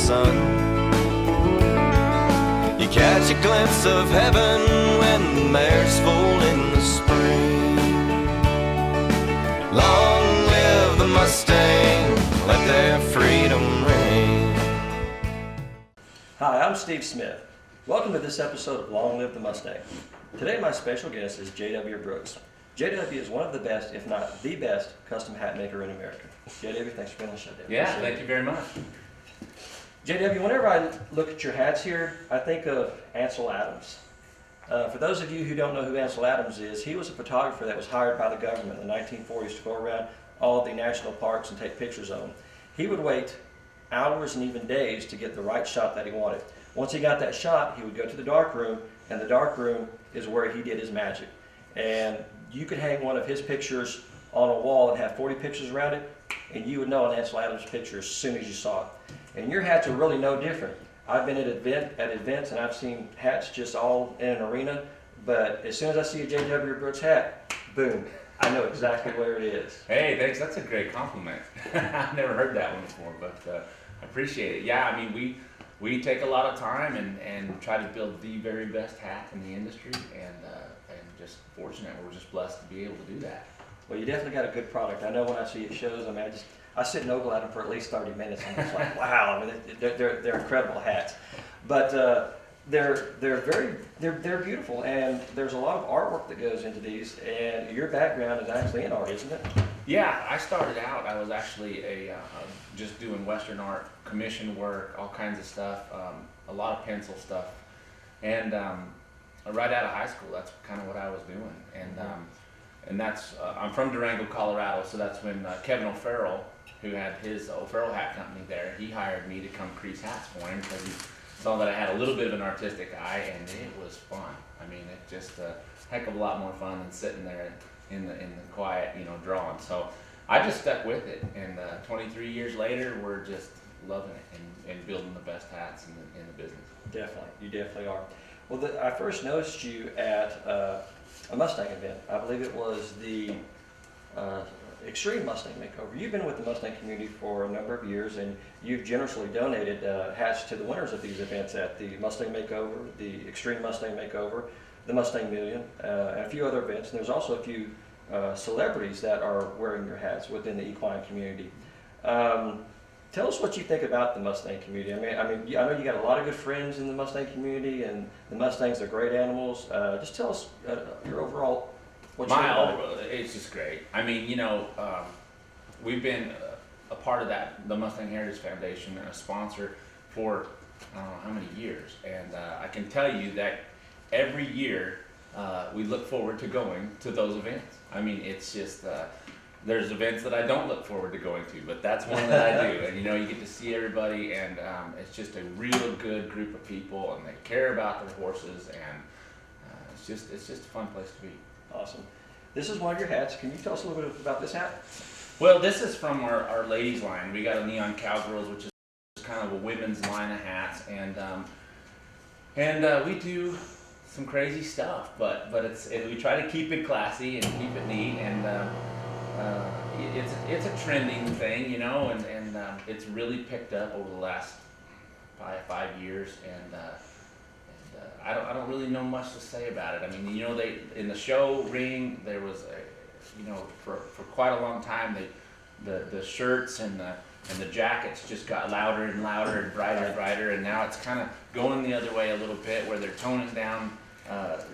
sun. You catch a glimpse of heaven when the mares foal in the spring. Long live the Mustang, let their freedom ring. Hi, I'm Steve Smith. Welcome to this episode of Long Live the Mustang. Today my special guest is J.W. Brooks. J.W. is one of the best, if not the best, custom hat maker in America. J.W., thanks for being on the show. Yeah, thank you very much. J.W., whenever I look at your hats here, I think of Ansel Adams. For those of you who don't know who Ansel Adams is, he was a photographer that was hired by the government in the 1940s to go around all of the national parks and take pictures of them. He would wait hours and even days to get the right shot that he wanted. Once he got that shot, he would go to the dark room, and the dark room is where he did his magic. And you could hang one of his pictures on a wall and have 40 pictures around it, and you would know an Ansel Adams picture as soon as you saw it. And your hats are really no different. I've been at events and I've seen hats just all in an arena, but as soon as I see a J.W. Brooks hat, boom, I know exactly where it is. Hey, thanks. That's a great compliment. I've never heard that one before, but I appreciate it. Yeah, I mean, we take a lot of time and try to build the very best hat in the industry, and just fortunate. We're just blessed to be able to do that. Well, you definitely got a good product. I know when I see it shows, I mean, I sit and ogle at them for at least 30 minutes, and I'm just like, wow, I mean, they're incredible hats. But they're beautiful, and there's a lot of artwork that goes into these, and your background is actually in art, isn't it? Yeah, I started out, I was actually just doing Western art, commission work, all kinds of stuff, a lot of pencil stuff. And right out of high school, that's kind of what I was doing. And that's, I'm from Durango, Colorado, so that's when Kevin O'Farrell, who had his O'Farrell Hat Company there, he hired me to come crease hats for him because he saw that I had a little bit of an artistic eye, and it was fun. I mean, it's just a heck of a lot more fun than sitting there in the quiet, drawing. So I just stuck with it, and 23 years later, we're just loving it and building the best hats in the business. Definitely, you definitely are. Well, I first noticed you at a Mustang event. I believe it was the Extreme Mustang Makeover. You've been with the Mustang community for a number of years, and you've generously donated hats to the winners of these events at the Mustang Makeover, the Extreme Mustang Makeover, the Mustang Million, and a few other events. And there's also a few celebrities that are wearing your hats within the equine community. Tell us what you think about the Mustang community. I know you got a lot of good friends in the Mustang community, and the Mustangs are great animals. Just tell us your overall. It's just great. I mean, we've been a part of the Mustang Heritage Foundation, a sponsor for I don't know how many years, and I can tell you that every year we look forward to going to those events. I mean, it's just there's events that I don't look forward to going to, but that's one that I do. And you get to see everybody, and it's just a real good group of people, and they care about their horses, and it's just a fun place to be. Awesome. This is one of your hats. Can you tell us a little bit about this hat? Well, this is from our ladies line. We got a Neon Cowgirls, which is kind of a women's line of hats, and we do some crazy stuff, but we try to keep it classy and keep it neat, and it's a trending thing, and it's really picked up over the last 5 years, and I don't really know much to say about it. I mean, they in the show ring there was for quite a long time the shirts and the jackets just got louder and louder and brighter and brighter, and now it's kind of going the other way a little bit where they're toning down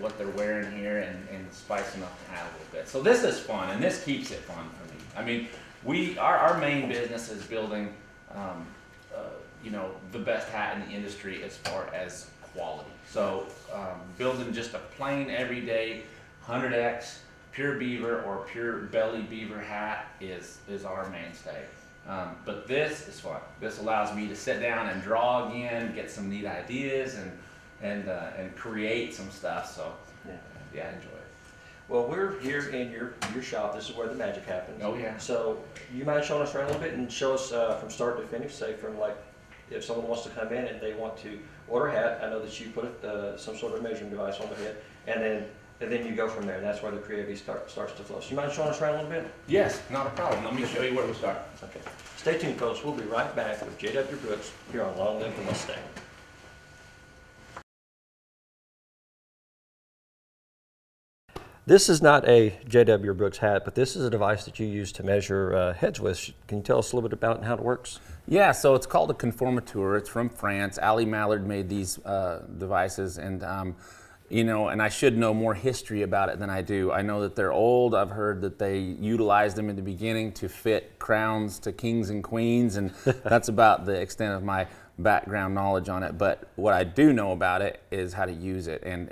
what they're wearing here and spicing up the hat a little bit. So this is fun, and this keeps it fun for me. I mean, our main business is building the best hat in the industry as far as quality. So building just a plain everyday 100X pure beaver or pure belly beaver hat is our mainstay. But this is fun. This allows me to sit down and draw again, get some neat ideas, and create some stuff. So yeah, I enjoy it. Well, we're here in your shop. This is where the magic happens. Oh yeah. So you mind showing us around a little bit and show us from start to finish, say from like if someone wants to come in and they want to order a hat. I know that you put some sort of measuring device on the head, and then and then you go from there. That's where the creativity starts to flow. So you mind showing us around a little bit? Yes, not a problem. Let me show you where we start. Okay. Stay tuned, folks. We'll be right back with J.W. Brooks here on Long Live the Mustang. This is not a J.W. Brooks hat, but this is a device that you use to measure heads with. Can you tell us a little bit about it and how it works? Yeah, so it's called a conformateur. It's from France. Ali Mallard made these devices, and you know, and I should know more history about it than I do. I know that they're old. I've heard that they utilized them in the beginning to fit crowns to kings and queens, and that's about the extent of my background knowledge on it. But what I do know about it is how to use it, and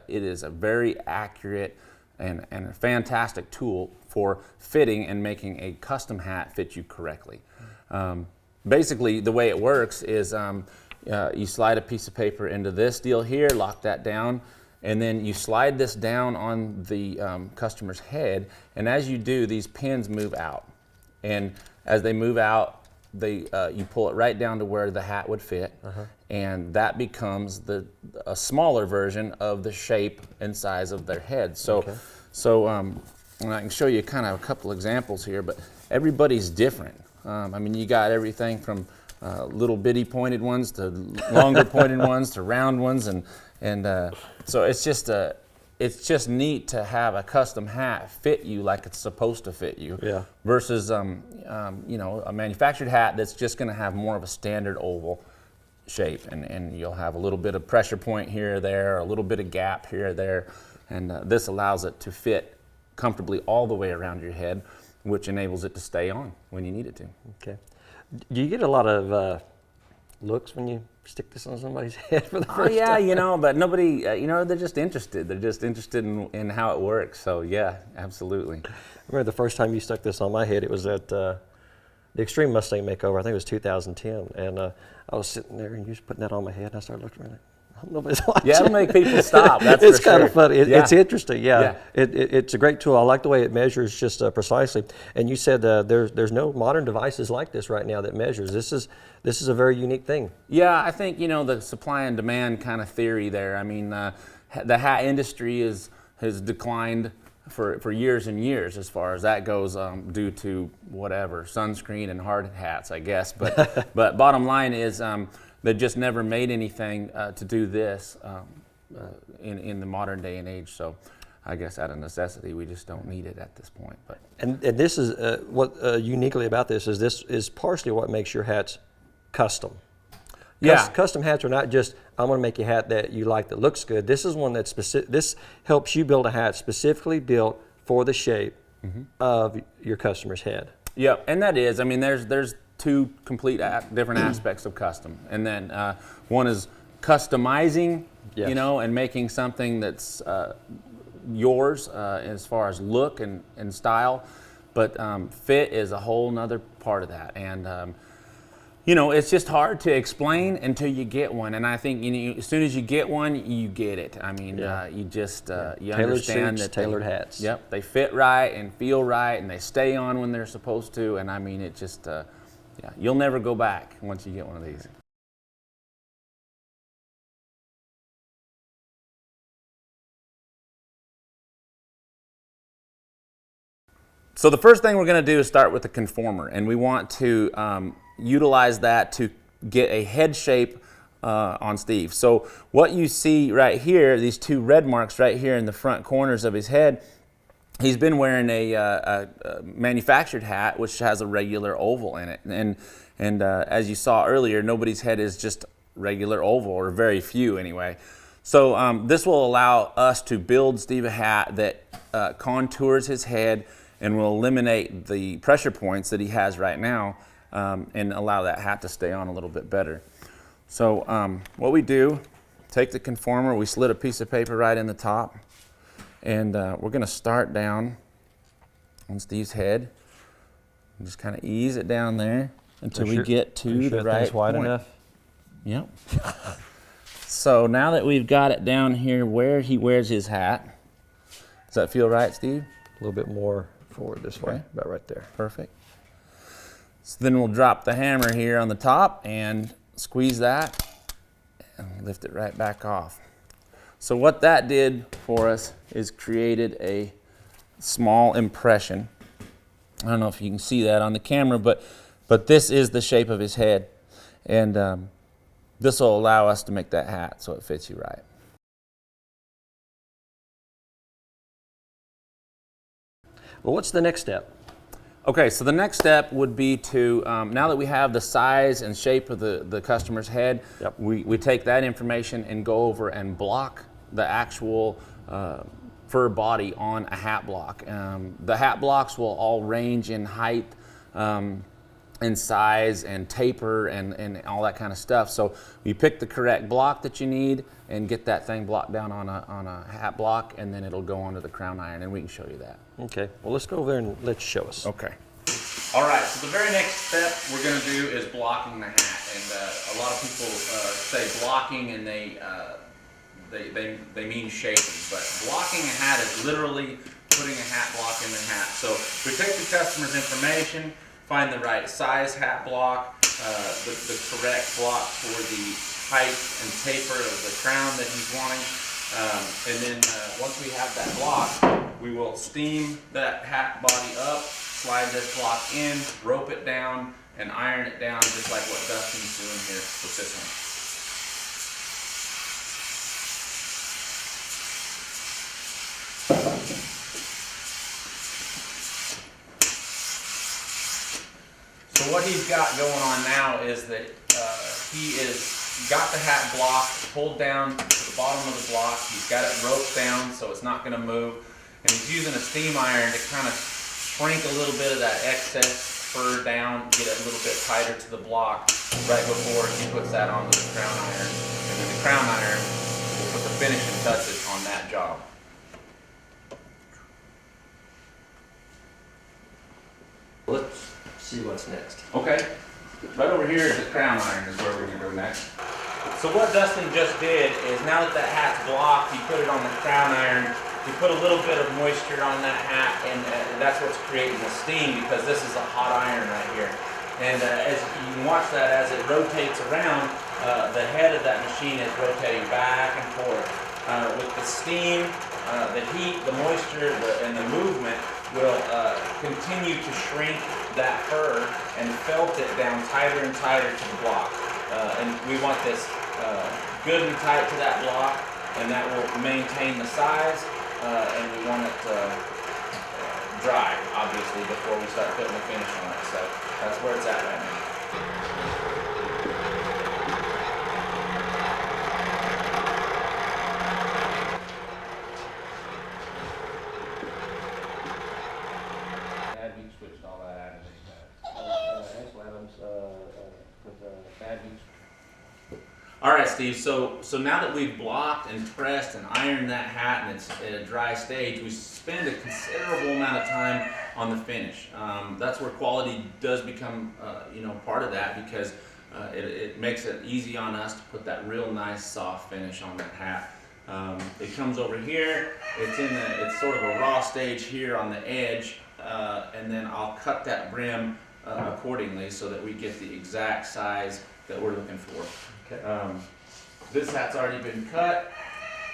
it is a very accurate and a fantastic tool for fitting and making a custom hat fit you correctly. Basically, the way it works is you slide a piece of paper into this deal here, lock that down, and then you slide this down on the customer's head, and as you do, these pins move out. And as they move out, you pull it right down to where the hat would fit, and that becomes a smaller version of the shape and size of their head. So, and I can show you kind of a couple examples here, but everybody's different. I mean, you got everything from little bitty pointed ones to longer pointed ones to round ones, and so it's just neat to have a custom hat fit you like it's supposed to fit you. Yeah. Versus you know, a manufactured hat that's just going to have more of a standard oval shape, and you'll have a little bit of pressure point here or there, a little bit of gap here or there, and this allows it to fit comfortably all the way around your head, which enables it to stay on when you need it to. Okay. Do you get a lot of looks when you stick this on somebody's head for the first yeah, time? you know, but nobody, you know, they're just interested. They're just interested in how it works. So yeah, absolutely. I remember the first time you stuck this on my head, it was at the Extreme Mustang Makeover. I think it was 2010. And I was sitting there and you was putting that on my head, and I started looking around like, nobody's watching. Yeah, it'll make people stop. That's it's for kind sure. of funny. It's interesting. Yeah, yeah. It's a great tool. I like the way it measures just precisely. And you said there's no modern devices like this right now that measures. This is a very unique thing. Yeah, I think, you know, the supply and demand kind of theory there. I mean, the hat industry has declined for years and years as far as that goes, due to whatever, sunscreen and hard hats, I guess. But but bottom line is, they just never made anything to do this in the modern day and age. So I guess out of necessity, we just don't need it at this point. But and this is what uniquely about this is partially what makes your hats custom. Yeah. Custom hats are not just, I'm going to make a hat that you like that looks good. This is one that's specific. This helps you build a hat specifically built for the shape of your customer's head. Yeah, and that is, I mean, there's two complete different aspects of custom. And then one is customizing, you know, and making something that's yours as far as look and style. But fit is a whole nother part of that. And you know, it's just hard to explain until you get one, and I think, you know, as soon as you get one, you get it. I mean, you just you tailored understand suits, that tailored hats. Yep, they fit right and feel right, and they stay on when they're supposed to. And I mean, it just yeah, you'll never go back once you get one of these. So the first thing we're going to do is start with the conformer, and we want to utilize that to get a head shape on Steve. So what you see right here, these two red marks right here in the front corners of his head, he's been wearing a manufactured hat which has a regular oval in it. And as you saw earlier, nobody's head is just regular oval, or very few anyway. So this will allow us to build Steve a hat that contours his head and will eliminate the pressure points that he has right now, and allow that hat to stay on a little bit better. So what we do, take the conformer, we slit a piece of paper right in the top, and we're going to start down on Steve's head and just kind of ease it down there until we get to the right wide point. enough. Yep. So now that we've got it down here where he wears his hat, does that feel right, Steve? A little bit more forward this way, about right there. Perfect. So then we'll drop the hammer here on the top and squeeze that and lift it right back off. So what that did for us is created a small impression. I don't know if you can see that on the camera, but this is the shape of his head. And this will allow us to make that hat so it fits you right. Well, what's the next step? Okay, so the next step would be to, now that we have the size and shape of the customer's head, Yep. we take that information and go over and block the actual fur body on a hat block. The hat blocks will all range in height, and size and taper and all that kind of stuff. So you pick the correct block that you need and get that thing blocked down on a hat block, and then it'll go onto the crown iron, and we can show you that. Okay, well, let's go over there and let you show us. Okay. All right, so the very next step we're going to do is blocking the hat. And a lot of people say blocking, and they mean shaping. But blocking a hat is literally putting a hat block in the hat. So we take the customer's information, find the right size hat block, the correct block for the height and taper of the crown that he's wanting. And then once we have that block, we will steam that hat body up, slide this block in, rope it down, and iron it down just like what Dustin's doing here with this one. So what he's got going on now is that he is got the hat block pulled down to the bottom of the block. He's got it roped down so it's not going to move, and he's using a steam iron to kind of shrink a little bit of that excess fur down, get it a little bit tighter to the block right before he puts that onto the crown iron, and then the crown iron will put the finishing touches on that job. Let's see what's next. Okay, right over here is the crown iron is where we're gonna go next. So what Dustin just did is now that hat's blocked, he put it on the crown iron, he put a little bit of moisture on that hat, and that's what's creating the steam, because this is a hot iron right here. And as you can watch that as it rotates around, the head of that machine is rotating back and forth. With the steam, the heat, the moisture, and the movement will continue to shrink that fur and felt it down tighter and tighter to the block. And we want this good and tight to that block, and that will maintain the size, and we want it dry, obviously, before we start putting the finish on it. So that's where it's at right now. All right, Steve, so now that we've blocked and pressed and ironed that hat and it's at a dry stage, we spend a considerable amount of time on the finish. That's where quality does become part of that, because it makes it easy on us to put that real nice soft finish on that hat. It comes over here, it's sort of a raw stage here on the edge, and then I'll cut that brim accordingly so that we get the exact size that we're looking for. Okay. This hat's already been cut,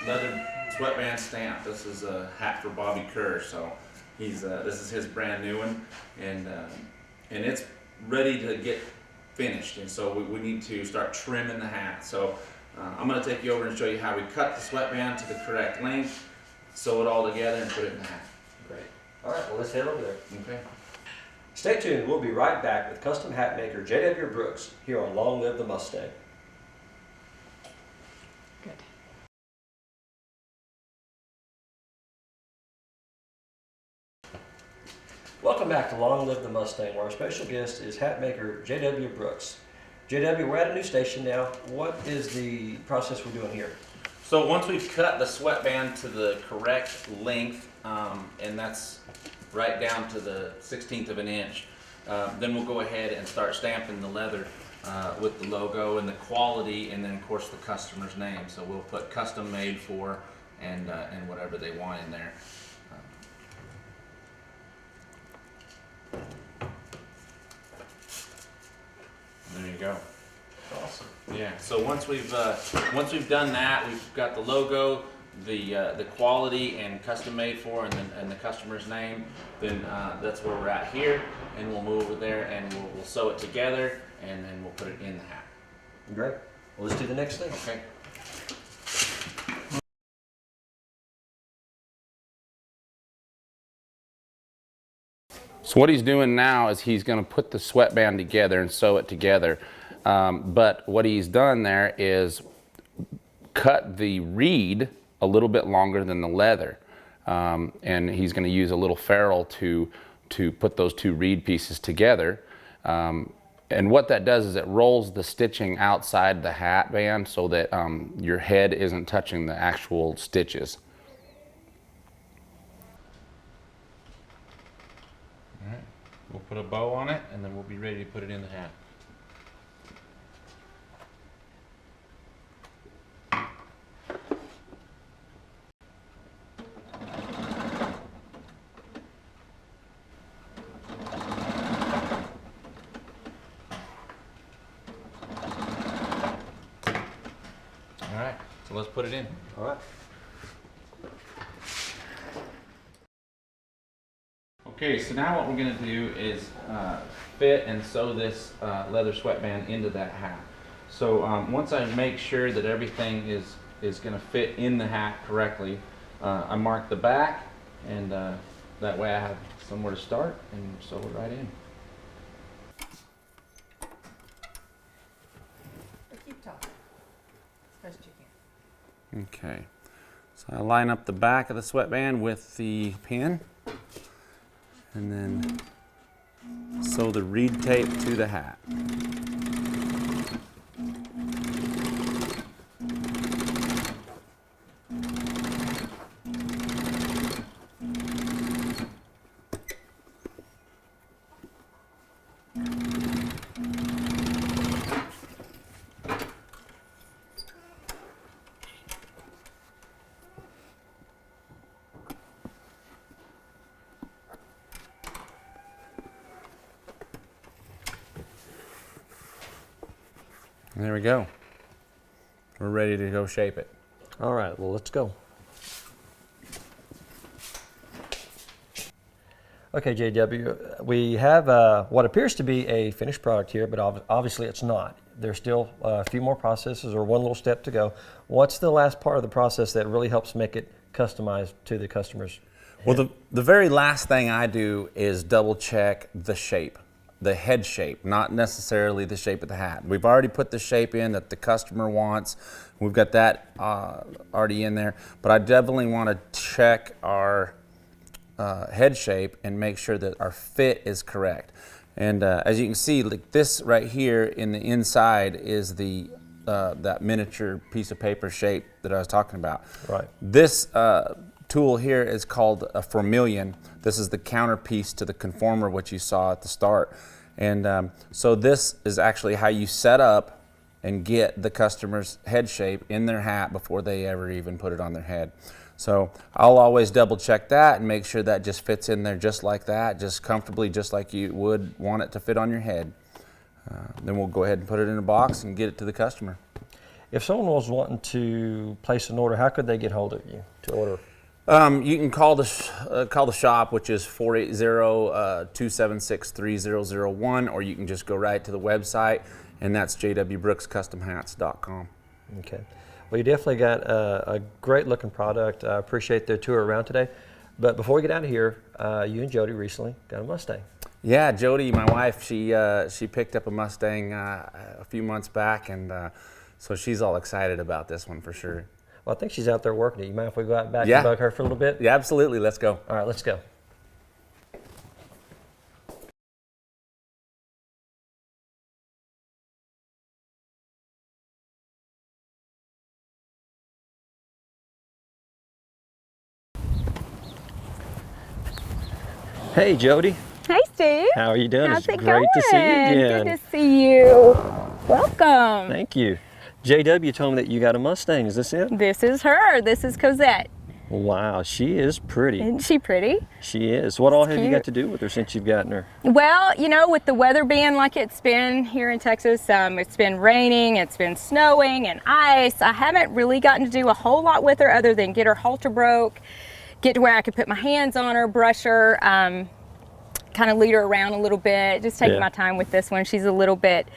leather sweatband stamp. This is a hat for Bobby Kerr, so this is his brand new one, and it's ready to get finished. And so we need to start trimming the hat. So I'm going to take you over and show you how we cut the sweatband to the correct length, sew it all together, and put it in the hat. Great. All right, well, let's head over there. Okay. Stay tuned. We'll be right back with custom hat maker J.W. Brooks here on Long Live the Mustang. Good. Welcome back to Long Live the Mustang, where our special guest is hat maker J.W. Brooks. J.W., we're at a new station now. What is the process we're doing here? So once we've cut the sweatband to the correct length, and that's right down to the 1/16 of an inch, then we'll go ahead and start stamping the leather with the logo and the quality, and then of course the customer's name. So we'll put custom made for and whatever they want in there. There you go. Awesome. Yeah. So once we've done that, we've got the logo, the quality and custom made for and the customer's name, then that's where we're at here, and we'll move over there and we'll sew it together, and then we'll put it in the hat. Great. Well, let's do the next thing. Okay. So what he's doing now is he's going to put the sweatband together and sew it together. But what he's done there is cut the reed a little bit longer than the leather. And he's going to use a little ferrule to put those two reed pieces together. And what that does is it rolls the stitching outside the hat band so that your head isn't touching the actual stitches. All right, we'll put a bow on it and then we'll be ready to put it in the hat. All right, so let's put it in. All right. Okay, so now what we're going to do is fit and sew this leather sweatband into that hat. So once I make sure that everything is going to fit in the hat correctly, I mark the back, and that way I have somewhere to start and sew it right in. Keep talking as best you can. Okay, so I line up the back of the sweatband with the pin, and then sew the reed tape to the hat. There we go. We're ready to go shape it. All right, well, let's go. Okay, JW, we have what appears to be a finished product here, but obviously it's not. There's still a few more processes or one little step to go. What's the last part of the process that really helps make it customized to the customer's head? Well, the very last thing I do is double check the shape, the head shape, not necessarily the shape of the hat. We've already put the shape in that the customer wants. We've got that already in there, but I definitely want to check our head shape and make sure that our fit is correct. And as you can see, like this right here in the inside is the that miniature piece of paper shape that I was talking about. Right. This tool here is called a vermilion. This is the counterpiece to the conformer, which you saw at the start. And so this is actually how you set up and get the customer's head shape in their hat before they ever even put it on their head. So I'll always double check that and make sure that just fits in there just like that, just comfortably, just like you would want it to fit on your head. Then we'll go ahead and put it in a box and get it to the customer. If someone was wanting to place an order, how could they get hold of you to order? You can call the shop, which is 480-276-3001, or you can just go right to the website, and that's jwbrookscustomhats.com. Okay. Well, you definitely got a great looking product. I appreciate the tour around today. But before we get out of here, you and Jody recently got a Mustang. Yeah, Jody, my wife, she picked up a Mustang a few months back, and so she's all excited about this one for sure. Well, I think she's out there working it. You mind if we go out back Yeah. and bug her for a little bit? Yeah, absolutely. Let's go. All right, let's go. Hey, Jody. Hey, Steve. How are you doing? How's It's it great going? to see you again. Good to see you. Welcome. Thank you. JW told me that you got a Mustang. Is this it? This is her. This is Cosette. Wow, she is pretty. Isn't she pretty? She is. What all have you cute. got to do with her since you've gotten her? Well, you know, with the weather being like it's been here in Texas, it's been raining, it's been snowing and ice. I haven't really gotten to do a whole lot with her other than get her halter broke, get to where I could put my hands on her, brush her, kind of lead her around a little bit. Just taking my time with this one. She's a little bit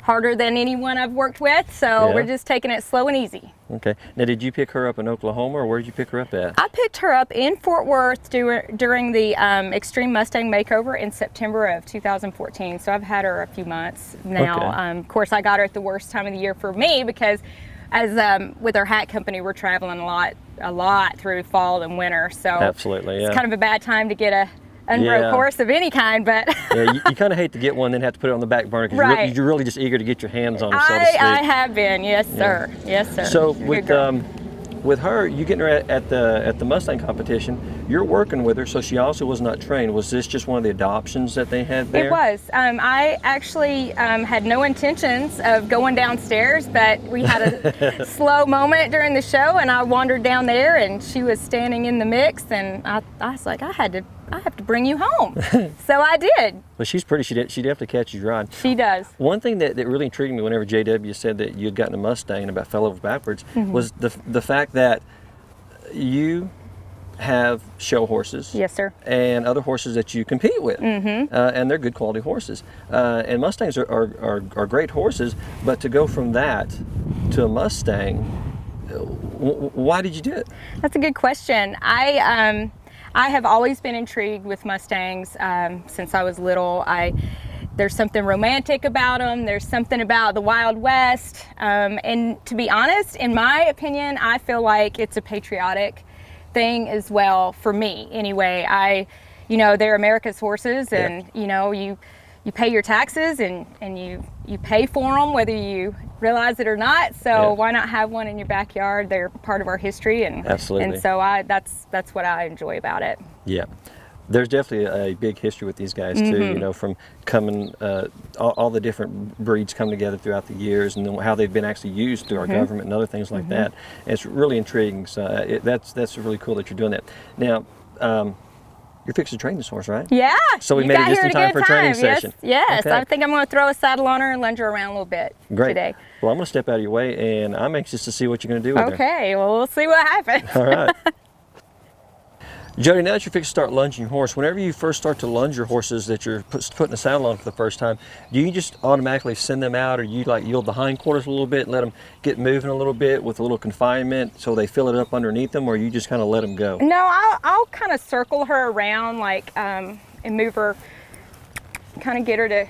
harder than anyone I've worked with, so we're just taking it slow and easy. Okay. Now, did you pick her up in Oklahoma, or where did you pick her up at? I picked her up in Fort Worth during the Extreme Mustang Makeover in September of 2014, so I've had her a few months now. Okay. Of course, I got her at the worst time of the year for me because as with our hat company, we're traveling a lot through fall and winter, so Absolutely, yeah. it's kind of a bad time to get a unbroke horse of any kind, but Yeah, you kind of hate to get one, then have to put it on the back burner because Right. you're really just eager to get your hands on them, so to speak. I have been, yes sir, yes sir. So She's a good girl. with her, you getting her at the Mustang competition, you're working with her, so she also was not trained. Was this just one of the adoptions that they had there? It was. I actually had no intentions of going downstairs, but we had a slow moment during the show, and I wandered down there, and she was standing in the mix, and I was like, I have to bring you home. So I did. Well, she's pretty. She definitely catches your eye. She does. One thing that really intrigued me whenever JW said that you had gotten a Mustang and about fell over backwards was the fact that you have show horses. Yes, sir. And other horses that you compete with. And they're good quality horses. And Mustangs are great horses, but to go from that to a Mustang, why did you do it? That's a good question. I have always been intrigued with Mustangs since I was little. There's something romantic about them. There's something about the Wild West. And to be honest, in my opinion, I feel like it's a patriotic thing as well for me. Anyway, they're America's horses, and you pay your taxes and you pay for them whether you realize it or not. So why not have one in your backyard? They're part of our history, and Absolutely. And so that's what I enjoy about it. Yeah. There's definitely a big history with these guys too, from coming, all the different breeds come together throughout the years, and then how they've been actually used through our government and other things like that. And it's really intriguing. So that's really cool that you're doing that. Now, you're fixing to train this horse, right? Yeah. So we you made got it just here in at a time good for a training time. session. Yes. Okay. I think I'm going to throw a saddle on her and lunge her around a little bit Great. today. Well, I'm going to step out of your way, and I'm anxious to see what you're going to do with her. Okay. Well, we'll see what happens. All right. Jody, now that you're fixing to start lunging your horse, whenever you first start to lunge your horses that you're putting a saddle on for the first time, do you just automatically send them out, or you like yield the hindquarters a little bit and let them get moving a little bit with a little confinement so they fill it up underneath them, or you just kind of let them go? No, I'll kind of circle her around and move her, kind of get her to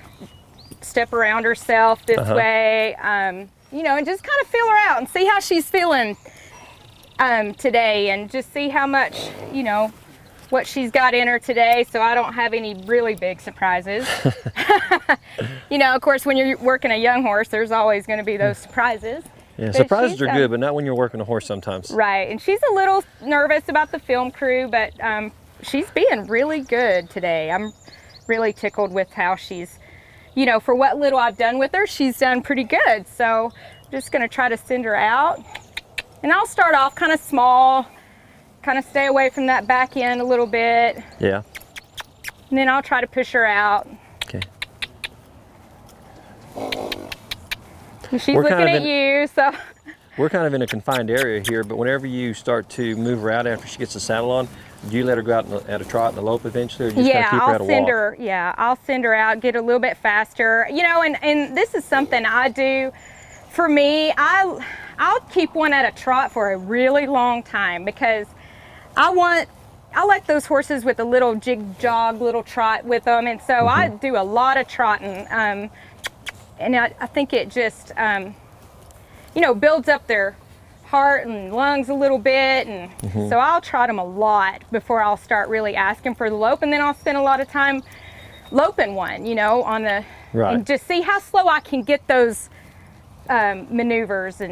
step around herself this way, and just kind of feel her out and see how she's feeling today, and just see how much, what she's got in her today, so I don't have any really big surprises. Of course, when you're working a young horse, there's always going to be those surprises. Yeah, But surprises she's, are good, but not when you're working a horse sometimes. Right, and she's a little nervous about the film crew, but she's being really good today. I'm really tickled with how she's, for what little I've done with her, she's done pretty good. So I'm just going to try to send her out. And I'll start off kind of small, kind of stay away from that back end a little bit. Yeah. And then I'll try to push her out. Okay. And she's We're looking kind of at you, so. We're kind of in a confined area here, but whenever you start to move her out after she gets the saddle on, do you let her go out at a trot and a lope eventually, or do you just kind of keep her at a walk? I'll send her out, get a little bit faster. And this is something I do. For me, I'll keep one at a trot for a really long time because I like those horses with a little jig-jog, little trot with them, and so I do a lot of trotting, and I think it just, builds up their heart and lungs a little bit, and so I'll trot them a lot before I'll start really asking for the lope, and then I'll spend a lot of time loping one, on the, and just see how slow I can get those maneuvers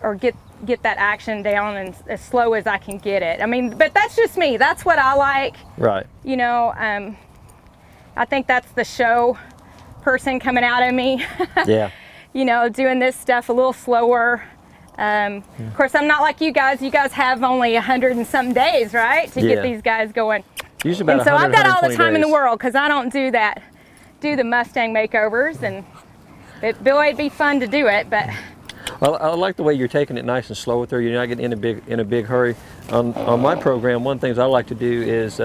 or get that action down and as slow as I can get it. I mean, but that's just me. That's what I like. Right. I think that's the show person coming out of me. Yeah. Doing this stuff a little slower. Of course, I'm not like you guys. You guys have only 100 and some days, right, to Yeah. get these guys going. Usually about And so 100, I've got all the 120 time in the days. world because I don't do the Mustang makeovers, and boy, it'd be fun to do it, but. Well, I like the way you're taking it nice and slow with her. You're not getting in a big hurry. On my program, one of the things I like to do is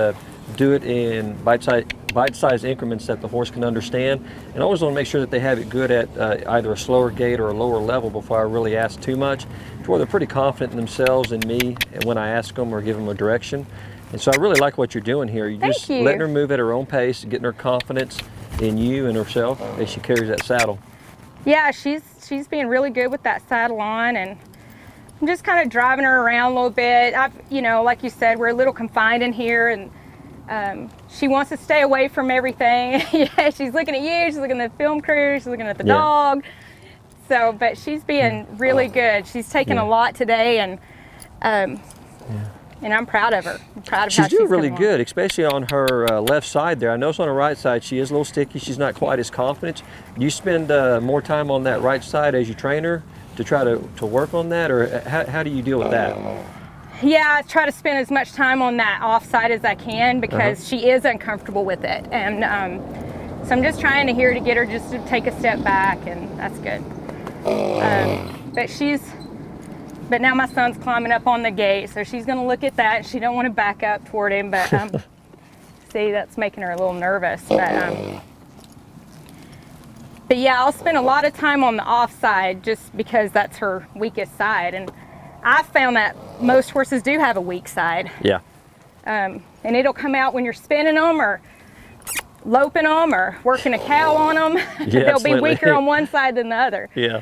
do it in bite-sized increments that the horse can understand. And I always want to make sure that they have it good at either a slower gait or a lower level before I really ask too much, to where they're pretty confident in themselves and me and when I ask them or give them a direction. And so I really like what you're doing here. You're Thank just you. letting her move at her own pace, getting her confidence in you and herself as she carries that saddle. Yeah, she's being really good with that saddle on, and I'm just kind of driving her around a little bit. Like you said, we're a little confined in here, and she wants to stay away from everything. Yeah, she's looking at you, she's looking at the film crew, she's looking at the dog. So, but she's being really good. She's taken a lot today, and I'm proud of her. I'm proud of how She's doing really coming along. good, especially on her left side there. I notice on her right side she is a little sticky. She's not quite as confident. Do you spend more time on that right side as you train her to try to work on that, or how do you deal with that? Yeah, I try to spend as much time on that off side as I can because she is uncomfortable with it, and so I'm just trying to get her just to take a step back, and that's good. But now my son's climbing up on the gate, so she's gonna look at that. She don't want to back up toward him, but see, that's making her a little nervous. But yeah, I'll spend a lot of time on the off side just because that's her weakest side, and I found that most horses do have a weak side. Yeah. And it'll come out when you're spinning them or loping them or working a cow on them. Yeah, They'll be absolutely. weaker on one side than the other. Yeah.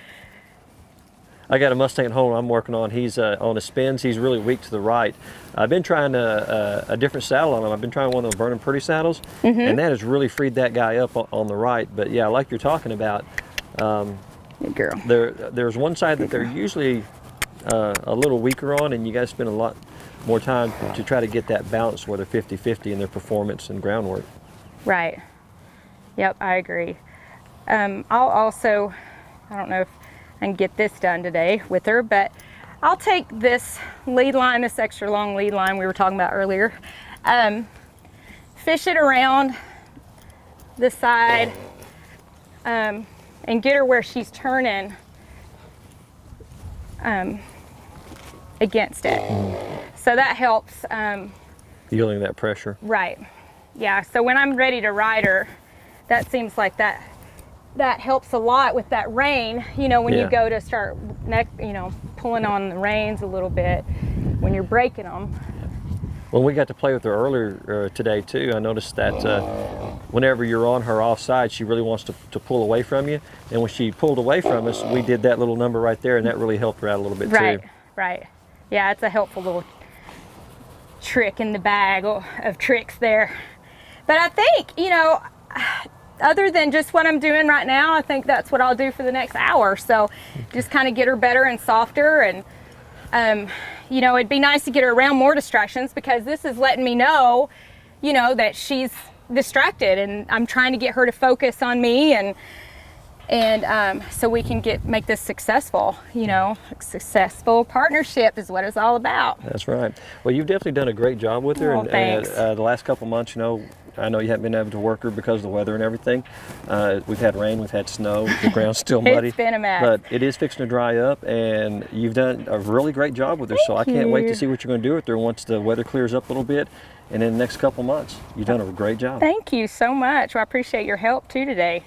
I got a Mustang at home I'm working on. He's on his spins. He's really weak to the right. I've been trying a different saddle on him. I've been trying one of those Burning Pretty saddles, and that has really freed that guy up on the right. But yeah, like you're talking about, Good girl. there's one side that they're usually a little weaker on, and you guys spend a lot more time to try to get that balance where they're 50-50 in their performance and groundwork. Right. Yep, I agree. I'll also, I don't know if I can get this done today with her, but I'll take this lead line, this extra long lead line we were talking about earlier, fish it around the side, and get her where she's turning against it. So that helps. Feeling that pressure. Right. Yeah, so when I'm ready to ride her, that seems like that helps a lot with that rein, when you go to start pulling on the reins a little bit when you're breaking them. When we got to play with her earlier today too, I noticed that whenever you're on her offside, she really wants to pull away from you. And when she pulled away from us, we did that little number right there, and that really helped her out a little bit Right, too. right. Yeah, it's a helpful little trick in the bag of tricks there. But I think, other than just what I'm doing right now, I think that's what I'll do for the next hour. So just kind of get her better and softer, and it'd be nice to get her around more distractions, because this is letting me know, that she's distracted, and I'm trying to get her to focus on me, and so we can make this successful. A successful partnership is what it's all about. That's right. Well, you've definitely done a great job with her, Oh, and thanks. the last couple months, I know you haven't been able to work her because of the weather and everything. We've had rain, we've had snow, the ground's still muddy. It's been a mess. But it is fixing to dry up, and you've done a really great job with her. So I can't wait to see what you're going to do with her once the weather clears up a little bit, and in the next couple months. You've done a great job. Thank you so much. Well, I appreciate your help too today.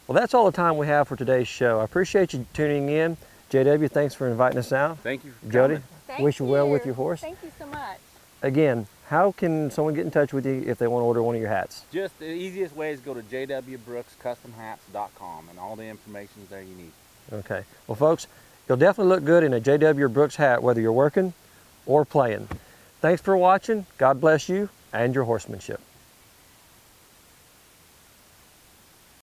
Well, that's all the time we have for today's show. I appreciate you tuning in. JW, thanks for inviting us out. Thank you for Jody, coming. wish you well with your horse. Thank you so much. Again, how can someone get in touch with you if they want to order one of your hats? Just the easiest way is go to jwbrookscustomhats.com, and all the information is there you need. Okay. Well, folks, you'll definitely look good in a J.W. Brooks hat, whether you're working or playing. Thanks for watching. God bless you and your horsemanship.